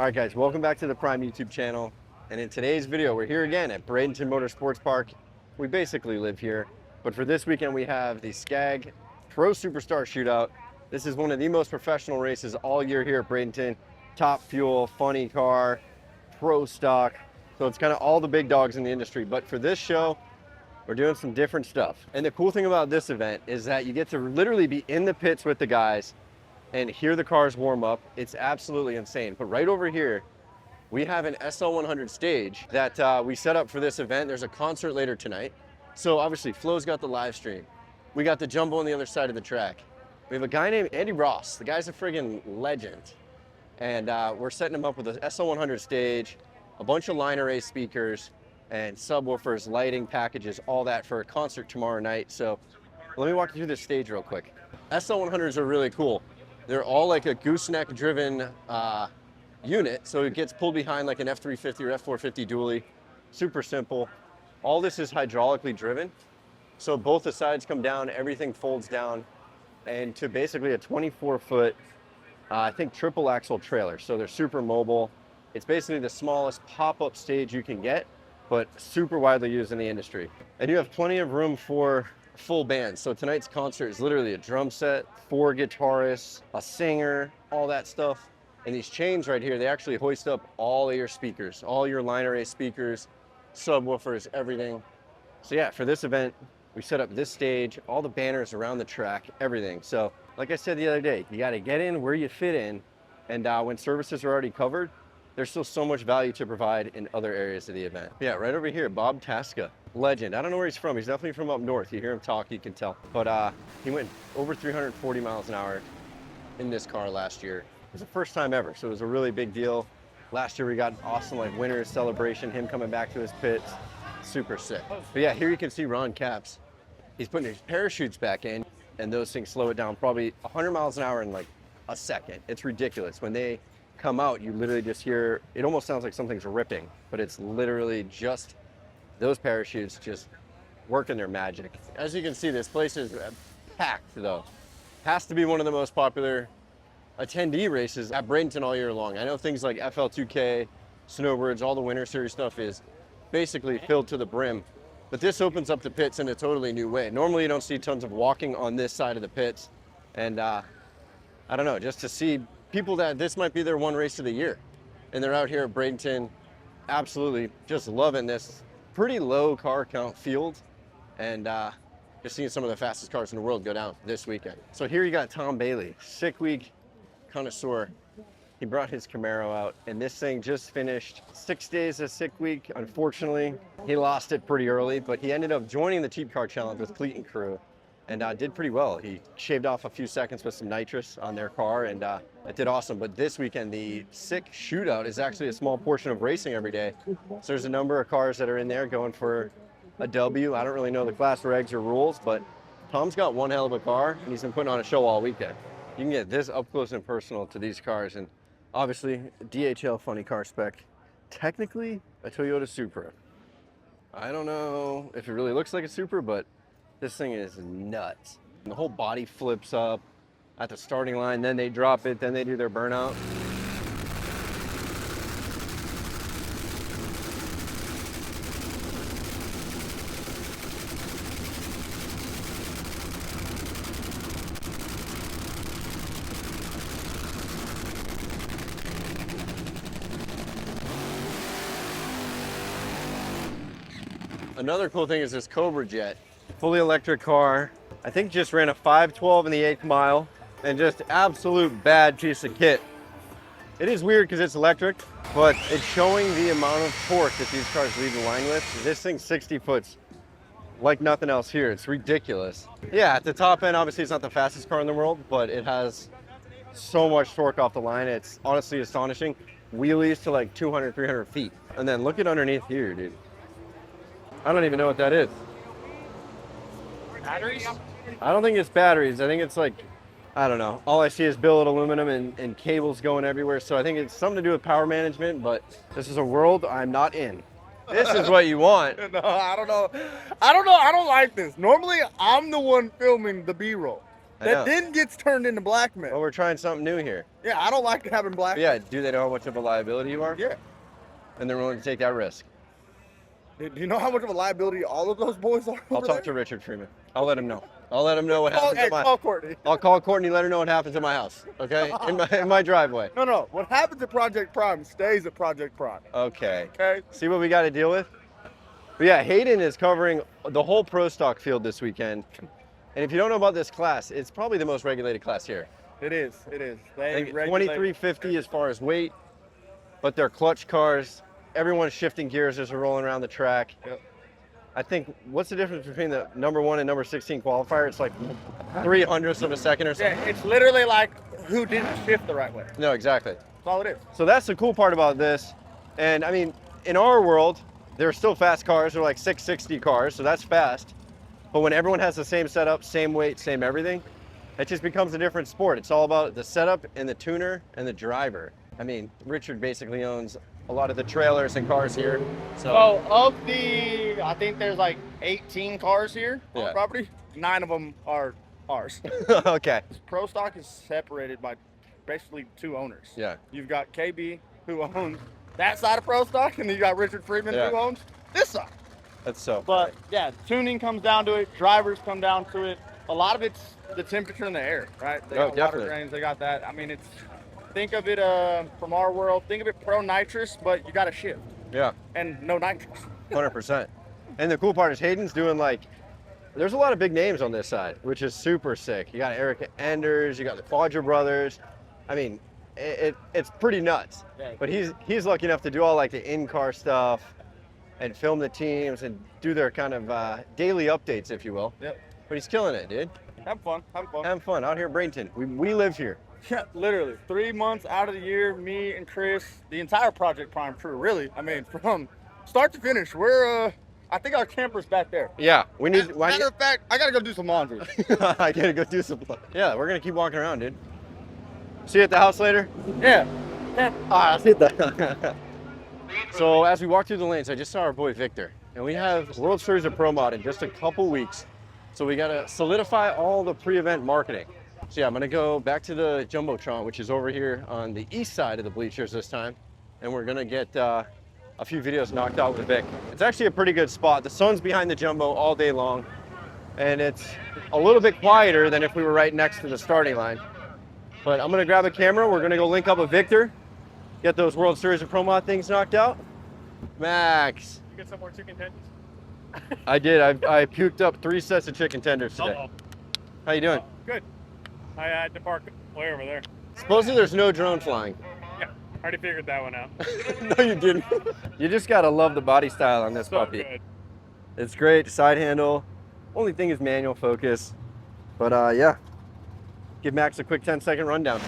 Alright guys, welcome back to the Priime YouTube channel. And in today's video, we're here again at Bradenton Motorsports Park. We basically live here. But for this weekend, we have the SCAG Pro SuperStar Shootout. This is one of the most professional races all year here at Bradenton. Top fuel, funny car, pro stock. So it's kind of all the big dogs in the industry. But for this show, we're doing some different stuff. And the cool thing about this event is that you get to literally be in the pits with the guys and hear the cars warm up. It's absolutely insane. But right over here, we have an SL100 stage that we set up for this event. There's a concert later tonight. So obviously Flo's got the live stream. We got the jumbo on the other side of the track. We have a guy named Andy Ross. The guy's a friggin' legend. And we're setting him up with an SL100 stage, a bunch of line array speakers, and subwoofers, lighting packages, all that for a concert tomorrow night. So let me walk you through this stage real quick. SL100s are really cool. They're all like a gooseneck driven unit. So it gets pulled behind like an F350 or F450 dually. Super simple. All this is hydraulically driven. So both the sides come down, everything folds down, and to basically a 24-foot, I think triple axle trailer. So they're super mobile. It's basically the smallest pop-up stage you can get, but super widely used in the industry. And you have plenty of room for full band. So tonight's concert is literally a drum set, 4 guitarists, a singer, all that stuff. And these chains right here, they actually hoist up all of your speakers, all your line array speakers, subwoofers, everything. So yeah, for this event, we set up this stage, all the banners around the track, everything. So like I said the other day, you got to get in where you fit in. And when services are already covered, there's still so much value to provide in other areas of the event. Yeah, right over here, Bob Tasca, legend. I don't know where he's from. He's definitely from up north. You hear him talk, you can tell. But he went over 340 miles an hour in this car last year. It was the first time ever, so it was a really big deal. Last year we got an awesome like winner's celebration, him coming back to his pits. Super sick. But yeah, here you can see Ron Capps. He's putting his parachutes back in, and those things slow it down probably 100 miles an hour in like a second. It's ridiculous. When they come out, you literally just hear, it almost sounds like something's ripping, but it's literally just those parachutes just working their magic. As you can see, this place is packed though. Has to be one of the most popular attendee races at Bradenton all year long. I know things like FL2K, Snowbirds, all the Winter Series stuff is basically filled to the brim, but this opens up the pits in a totally new way. Normally you don't see tons of walking on this side of the pits, and I don't know, just to see people that this might be their one race of the year, and they're out here at Bradenton absolutely just loving this pretty low car count field, and just seeing some of the fastest cars in the world go down this weekend. So here you got Tom Bailey, sick week connoisseur. He brought his Camaro out, and this thing just finished 6 days of sick week. Unfortunately, he lost it pretty early, but he ended up joining the Cheap Car Challenge with Cleat and crew, and did pretty well. He shaved off a few seconds with some nitrous on their car, and it did awesome. But this weekend, the sick shootout is actually a small portion of racing every day. So there's a number of cars that are in there going for a W. I don't really know the class regs or rules, but Tom's got one hell of a car, and he's been putting on a show all weekend. You can get this up close and personal to these cars, and obviously DHL funny car spec. Technically a Toyota Supra. I don't know if it really looks like a Supra, but this thing is nuts. And the whole body flips up at the starting line, then they drop it, then they do their burnout. Another cool thing is this Cobra Jet. Fully electric car. I think just ran a 512 in the 8th mile, and just absolute bad piece of kit. It is weird because it's electric, but it's showing the amount of torque that these cars leave the line with. This thing's 60 foots like nothing else here. It's ridiculous. Yeah, at the top end, obviously it's not the fastest car in the world, but it has so much torque off the line. It's honestly astonishing. Wheelies to like 200, 300 feet. And then look at underneath here, dude. I don't even know what that is. Batteries? I don't think it's batteries. I think it's like, I don't know. All I see is billet aluminum and cables going everywhere. So I think it's something to do with power management, but this is a world I'm not in. This is what you want. No, I don't know. I don't like this. Normally, I'm the one filming the B-roll. that then gets turned into blackmail. Well, we're trying something new here. Yeah, I don't like having blackmail. Yeah, do they know how much of a liability you are? Yeah. And they're willing to take that risk. Do you know how much of a liability all of those boys are? I'll talk to Richard Priime. I'll let him know. I'll let him know what happens at my. Call Courtney. I'll call Courtney. Let her know what happens in my house. Okay, in my driveway. No. What happens at Project Priime stays at Project Priime. Okay. Okay. See what we got to deal with. But yeah, Hayden is covering the whole pro stock field this weekend. And if you don't know about this class, it's probably the most regulated class here. It is. I think 2350 as far as weight, but they're clutch cars. Everyone's shifting gears as they're rolling around the track. Yep. I think, what's the difference between the number 1 and number 16 qualifier? It's like 300ths of a second or something. Yeah, it's literally like who didn't shift the right way. No, exactly. That's all it is. So that's the cool part about this. And I mean, in our world, there are still fast cars. They're like 660 cars, so that's fast. But when everyone has the same setup, same weight, same everything, it just becomes a different sport. It's all about the setup and the tuner and the driver. I mean, Richard basically owns a lot of the trailers and cars here. So of the, I think there's like 18 cars here on the property. 9 of them are ours. Okay. Pro stock is separated by basically 2 owners. Yeah. You've got KB who owns that side of pro stock, and then you got Richard Priime who owns this side. That's so. But yeah, tuning comes down to it. Drivers come down to it. A lot of it's the temperature in the air, right? They got water drains. They got that. I mean, it's. Think of it from our world. Think of it pro nitrous, but you got to shift. Yeah. And no nitrous. 100%. And the cool part is Hayden's doing like, there's a lot of big names on this side, which is super sick. You got Eric Enders, you got the Quadra brothers. I mean, it's pretty nuts. Yeah. But he's lucky enough to do all like the in-car stuff and film the teams and do their kind of daily updates, if you will. Yep. But he's killing it, dude. Having fun. Having fun out here in Bradenton. We live here. Yeah, literally 3 months out of the year, me and Chris, the entire Project Priime crew, really. I mean, from start to finish, we're I think our camper's back there. Yeah, we need. Matter of fact, I gotta go do some laundry. I gotta go do some. Yeah, we're gonna keep walking around, dude. See you at the house later. Yeah. I'll see you at the. So as we walk through the lanes, I just saw our boy Victor, and we have World Series of Pro Mod in just a couple weeks. So we gotta solidify all the pre-event marketing. So yeah, I'm gonna go back to the jumbotron, which is over here on the east side of the bleachers this time, and we're gonna get a few videos knocked out with Vic. It's actually a pretty good spot. The sun's behind the jumbo all day long, and it's a little bit quieter than if we were right next to the starting line. But I'm gonna grab a camera. We're gonna go link up with Victor, get those World Series of Pro Mod things knocked out. Max. You get some more chicken tenders? I did. I puked up 3 sets of chicken tenders today. Uh-oh. How you doing? Good. I had to park way over there. Supposedly there's no drone flying. Yeah, I already figured that one out. No, you didn't. You just gotta love the body style on this So puppy. good. It's great. Side handle. Only thing is manual focus. But yeah, give Max a quick 10-second rundown.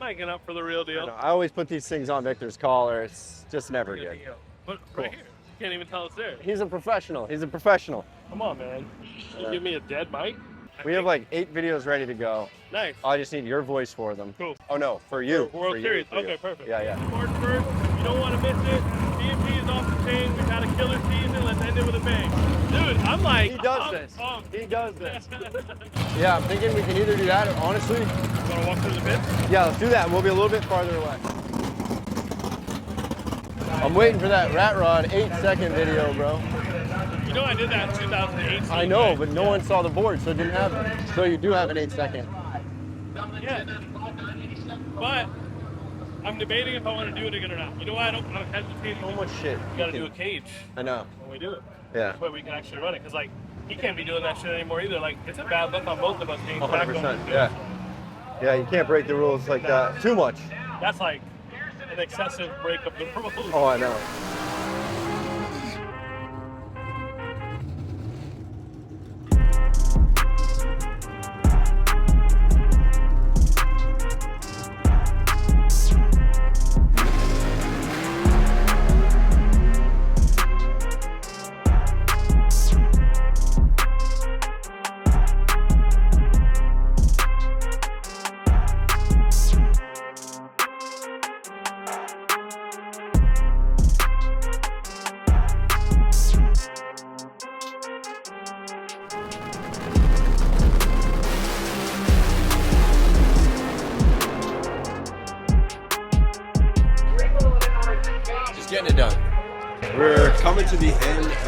Miking up for the real deal. I always put these things on Victor's collar. It's just never good. But Cool. right here, you can't even tell it's there. He's a professional. He's a professional. Come on, man. You give me a dead mic? We have like 8 videos ready to go. Nice. I just need your voice for them. Cool. Oh no, for you. World For you, Series. for you. Okay, perfect. Yeah. March 1st, you don't want to miss it. DMP is off the chain. We've had a killer season. Let's end it with a bang. Dude, I'm like, He does I'm this. pumped. He does this. Yeah, I'm thinking we can either do that or honestly, Want to walk through the pits? yeah, let's do that. We'll be a little bit farther away. I'm waiting for that rat rod 8-second video, bro. You know I did that in 2018. I know, right? but no one saw the board, so it didn't have it. So you do have an 8-second. Yeah. But I'm debating if I want to do it again or not. You know why I'm hesitating? So much shit. We got to do a cage I know. when we do it. Yeah. That way we can actually run it. Because, like, he can't be doing that shit anymore either. Like, it's a bad look on both of us being back on 100%. it. Yeah. Yeah, you can't break the rules like that too much. That's like an excessive break of the rules. Oh, I know.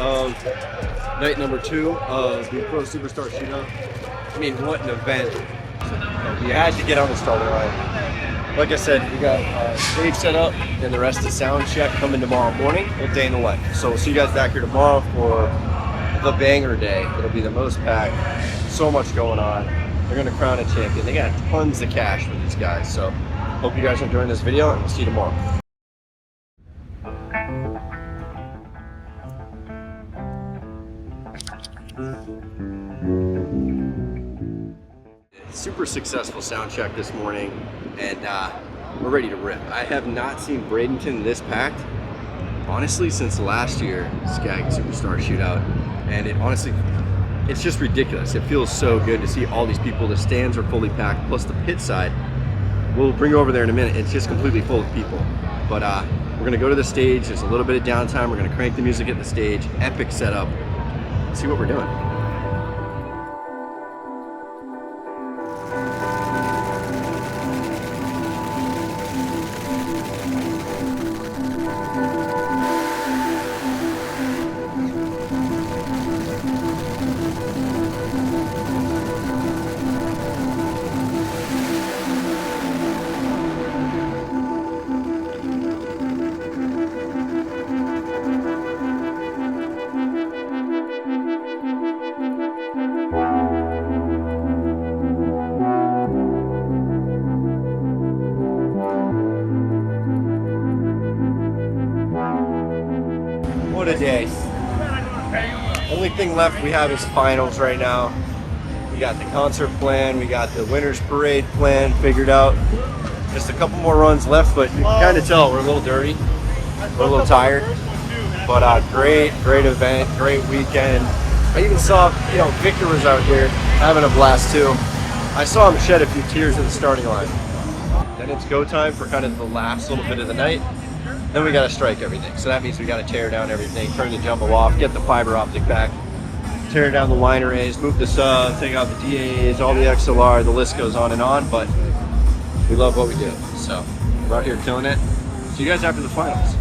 of night number 2 of the Pro SuperStar Shootout. I mean, what an event. We had to get on the starting line. Like I said, we got stage set up and the rest of sound check coming tomorrow morning. Full day in the life. So we'll see you guys back here tomorrow for the banger day. It'll be the most packed. So much going on. They're going to crown a champion. They got tons of cash for these guys. So hope you guys are enjoying this video, and we'll see you tomorrow. Super successful sound check this morning, and we're ready to rip. I have not seen Bradenton this packed, honestly, since last year Skag SuperStar Shootout, and it's just ridiculous. It feels so good to see all these people. The stands are fully packed, plus the pit side. We'll bring you over there in a minute. It's just completely full of people. But we're gonna go to the stage. There's a little bit of downtime. We're gonna crank the music at the stage. Epic setup. Let's see what we're doing. What a day. Only thing left we have is finals right now. We got the concert plan, we got the winner's parade plan figured out. Just a couple more runs left, but you can kind of tell we're a little dirty. We're a little tired. But great event, great weekend. I even saw, Victor was out here having a blast too. I saw him shed a few tears at the starting line. Then it's go time for kind of the last little bit of the night. Then we got to strike everything. So that means we got to tear down everything, turn the jumbo off, get the fiber optic back, tear down the line arrays, move the sub, take out the DAs, all the XLR, the list goes on and on, but we love what we do. So we're out here killing it. See you guys after the finals.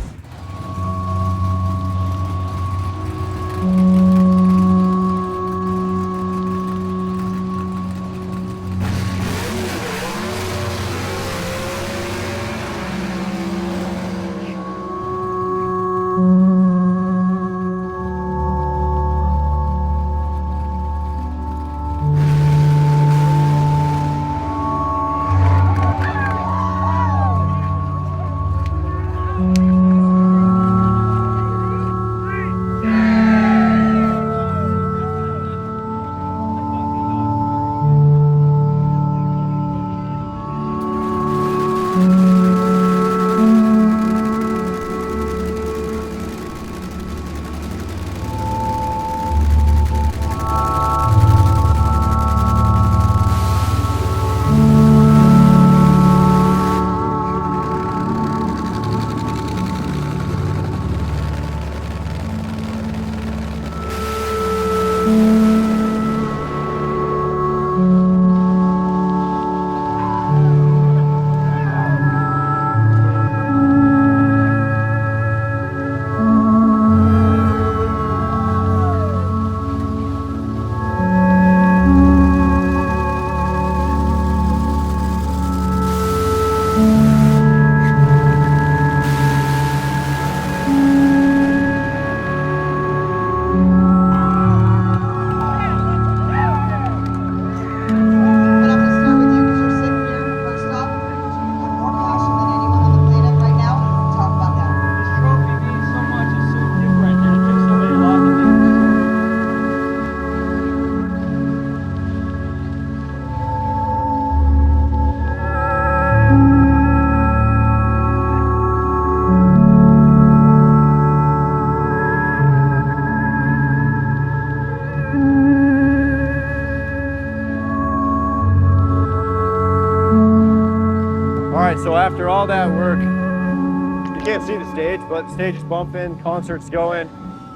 So after all that work, you can't see the stage, but the stage is bumping, concert's going.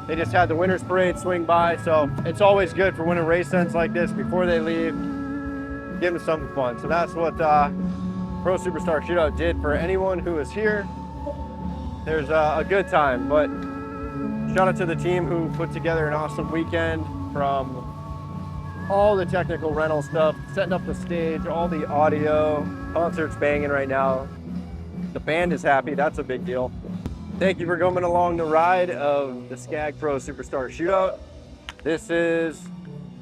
They just had the winner's parade swing by, so it's always good for winning race ends like this before they leave. Give them something fun. So that's what Pro SuperStar Shootout did for anyone who was here. There's a good time, but Shout out to the team who put together an awesome weekend, from all the technical rental stuff, setting up the stage, all the audio. Concert's banging right now. The band is happy, that's a big deal. Thank you for coming along the ride of the Skag Pro SuperStar Shootout. This is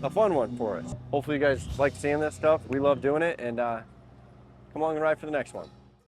a fun one for us. Hopefully you guys like seeing this stuff. We love doing it, and come along and ride for the next one.